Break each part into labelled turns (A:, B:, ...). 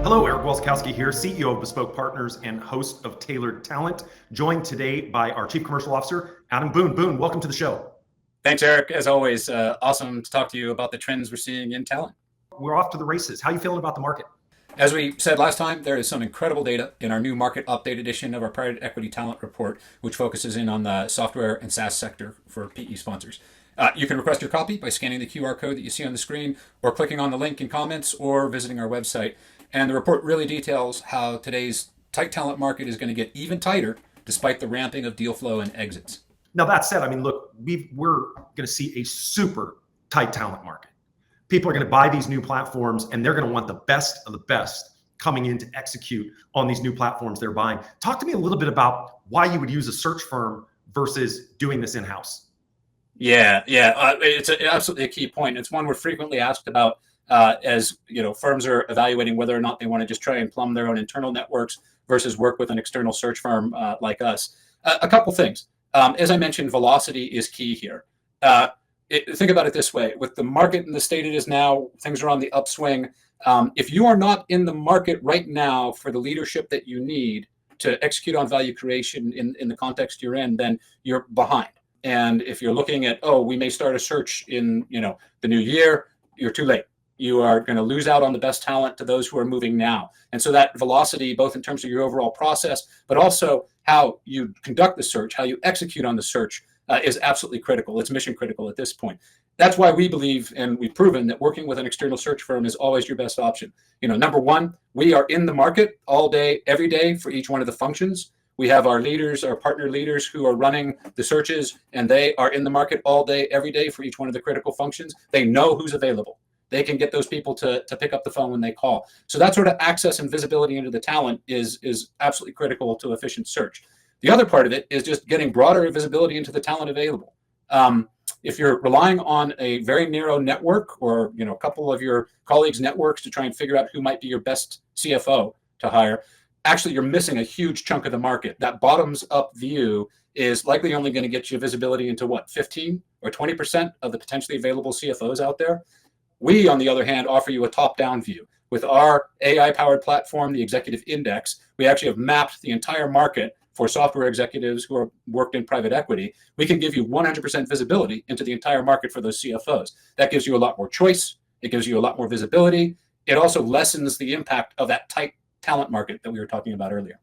A: Hello, Eric Walskowski here, CEO of Bespoke Partners and host of Tailored Talent, joined today by our Chief Commercial Officer, Adam Boone. Boone, welcome to the show.
B: Thanks, Eric. As always, awesome to talk to you about the trends we're seeing in talent.
A: We're off to the races. How are you feeling about the market?
B: As we said last time, there is some incredible data in our new market update edition of our Private Equity Talent Report, which focuses in on the software and SaaS sector for PE sponsors. You can request your copy by scanning the QR code that you see on the screen, or clicking on the link in comments, or visiting our website. And the report really details how today's tight talent market is going to get even tighter despite the ramping of deal flow and exits.
A: Now, that said, I mean, look, we're going to see a super tight talent market. People are going to buy these new platforms, and they're going to want the best of the best coming in to execute on these new platforms they're buying. Talk to me a little bit about why you would use a search firm versus doing this in-house.
B: Yeah. It's absolutely a key point. It's one we're frequently asked about as firms are evaluating whether or not they want to just try and plumb their own internal networks versus work with an external search firm like us. A couple things. As I mentioned, velocity is key here. Think about it this way. With the market and the state it is now, things are on the upswing. If you are not in the market right now for the leadership that you need to execute on value creation in the context you're in, then you're behind. And if you're looking at, we may start a search in the new year, you're too late. You are going to lose out on the best talent to those who are moving now. And so that velocity, both in terms of your overall process, but also how you conduct the search, how you execute on the search, is absolutely critical. It's mission critical at this point. That's why we believe, and we've proven, that working with an external search firm is always your best option. Number one, we are in the market all day, every day for each one of the functions. We have our leaders, our partner leaders who are running the searches, and they are in the market all day, every day for each one of the critical functions. They know who's available. They can get those people to pick up the phone when they call. So that sort of access and visibility into the talent is absolutely critical to efficient search. The other part of it is just getting broader visibility into the talent available. If you're relying on a very narrow network or a couple of your colleagues' networks to try and figure out who might be your best CFO to hire, actually you're missing a huge chunk of the market. That bottoms up view is likely only going to get you visibility into 15 or 20% of the potentially available CFOs out there. We, on the other hand, offer you a top-down view. With our AI-powered platform, the Executive Index, we actually have mapped the entire market for software executives who are worked in private equity. We can give you 100% visibility into the entire market for those CFOs. That gives you a lot more choice. It gives you a lot more visibility. It also lessens the impact of that tight talent market that we were talking about earlier.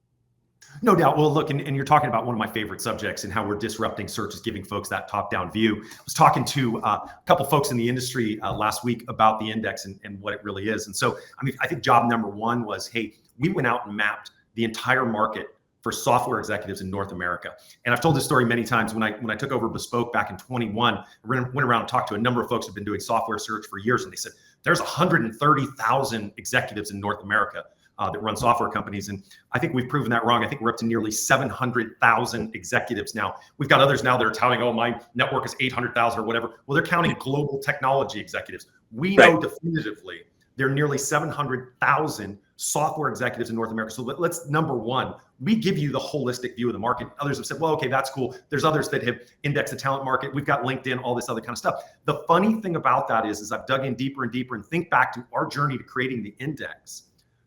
A: No doubt. Well, look, and you're talking about one of my favorite subjects and how we're disrupting search is giving folks that top-down view. I was talking to a couple folks in the industry last week about the index and what it really is. And so, I think job number one was, hey, we went out and mapped the entire market for software executives in North America. And I've told this story many times. When I took over Bespoke back in 21, I went around and talked to a number of folks who've been doing software search for years, and they said, there's 130,000 executives in North America that run software companies. And I think we've proven that wrong. I think we're up to nearly 700,000 executives now. We've got others now that are touting, my network is 800,000 or whatever. Well, they're counting global technology executives. We know definitively there are nearly 700,000 software executives in North America. So let's, number one, we give you the holistic view of the market. Others have said, well, okay, that's cool. There's others that have indexed the talent market. We've got LinkedIn, all this other kind of stuff. The funny thing about that is I've dug in deeper and deeper and think back to our journey to creating the index.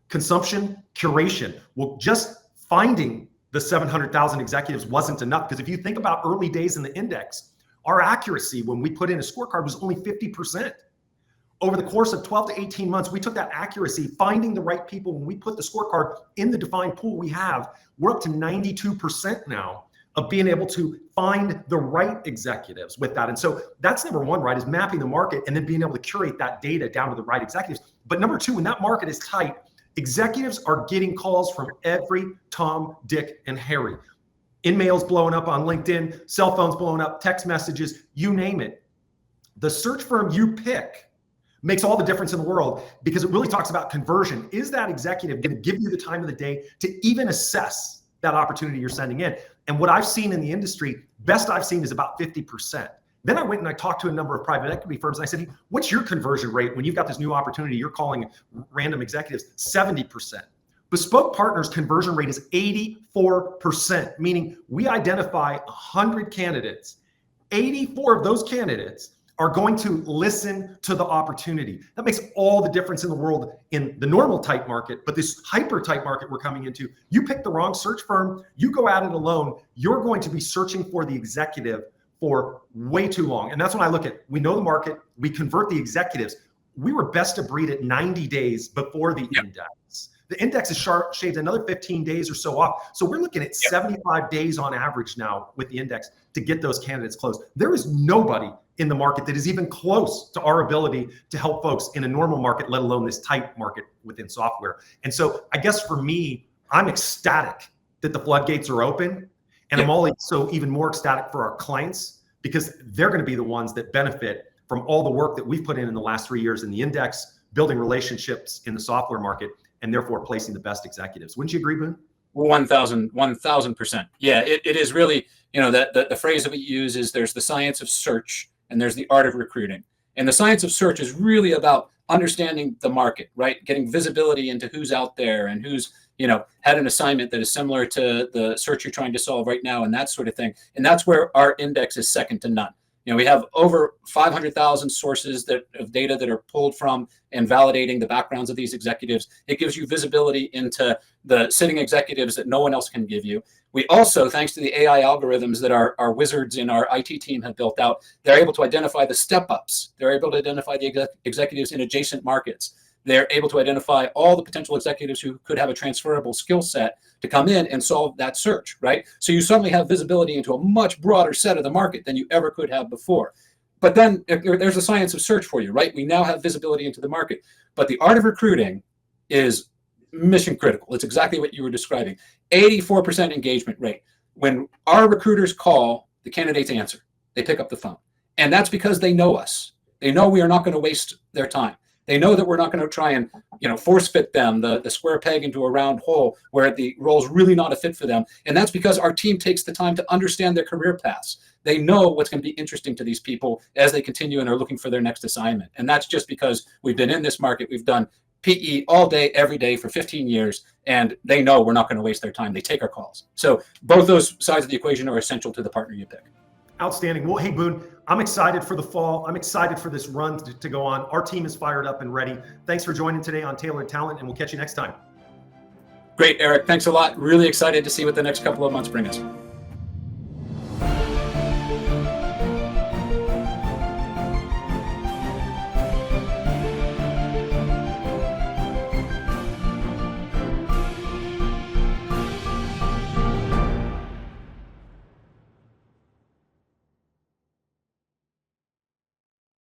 A: Consumption, curation. Well, just finding the 700,000 executives wasn't enough, because if you think about early days in the index, our accuracy when we put in a scorecard was only 50%. Over the course of 12 to 18 months, we took that accuracy, finding the right people. When we put the scorecard in the defined pool we have, we're up to 92% now of being able to find the right executives with that. And so that's number one, right, is mapping the market and then being able to curate that data down to the right executives. But number two, when that market is tight, executives are getting calls from every Tom, Dick, and Harry. In-mails blowing up on LinkedIn, cell phones blowing up, text messages, you name it. The search firm you pick makes all the difference in the world, because it really talks about conversion. Is that executive going to give you the time of the day to even assess that opportunity you're sending in? And what I've seen in the industry, best I've seen is about 50%. Then I went and I talked to a number of private equity firms, and I said, hey, what's your conversion rate when you've got this new opportunity? You're calling random executives. 70%. Bespoke Partners conversion rate is 84%, meaning we identify 100 candidates. 84 of those candidates are going to listen to the opportunity. That makes all the difference in the world in the normal type market, but this hyper type market we're coming into, you pick the wrong search firm, you go at it alone, you're going to be searching for the executive for way too long. And that's when I look at, we know the market, we convert the executives. We were best of breed at 90 days before the index. The index is shaved another 15 days or so off. So we're looking at 75 days on average now with the index to get those candidates closed. There is nobody in the market that is even close to our ability to help folks in a normal market, let alone this tight market within software. And so I guess for me, I'm ecstatic that the floodgates are open. And I'm also even more ecstatic for our clients, because they're going to be the ones that benefit from all the work that we've put in the last 3 years in the index, building relationships in the software market, and therefore placing the best executives. Wouldn't you agree, Boone?
B: 1000%. Yeah, it is really, the phrase that we use is there's the science of search and there's the art of recruiting. And the science of search is really about understanding the market, right? Getting visibility into who's out there and who's, had an assignment that is similar to the search you're trying to solve right now and that sort of thing. And that's where our index is second to none. We have over 500,000 sources of data that are pulled from and validating the backgrounds of these executives. It gives you visibility into the sitting executives that no one else can give you. We also, thanks to the AI algorithms that our wizards in our IT team have built out, they're able to identify the step-ups. They're able to identify the executives in adjacent markets. They're able to identify all the potential executives who could have a transferable skill set to come in and solve that search, right? So you suddenly have visibility into a much broader set of the market than you ever could have before. But then there's a science of search for you, right? We now have visibility into the market. But the art of recruiting is mission critical. It's exactly what you were describing. 84% engagement rate. When our recruiters call, the candidates answer. They pick up the phone. And that's because they know us. They know we are not going to waste their time. They know that we're not going to try and, force fit them, the square peg into a round hole where the role's really not a fit for them. And that's because our team takes the time to understand their career paths. They know what's going to be interesting to these people as they continue and are looking for their next assignment. And that's just because we've been in this market. We've done PE all day, every day for 15 years, and they know we're not going to waste their time. They take our calls. So both those sides of the equation are essential to the partner you pick.
A: Outstanding. Well, hey, Boone, I'm excited for the fall. I'm excited for this run to go on. Our team is fired up and ready. Thanks for joining today on Tailored Talent, and we'll catch you next time.
B: Great, Eric. Thanks a lot. Really excited to see what the next couple of months bring us.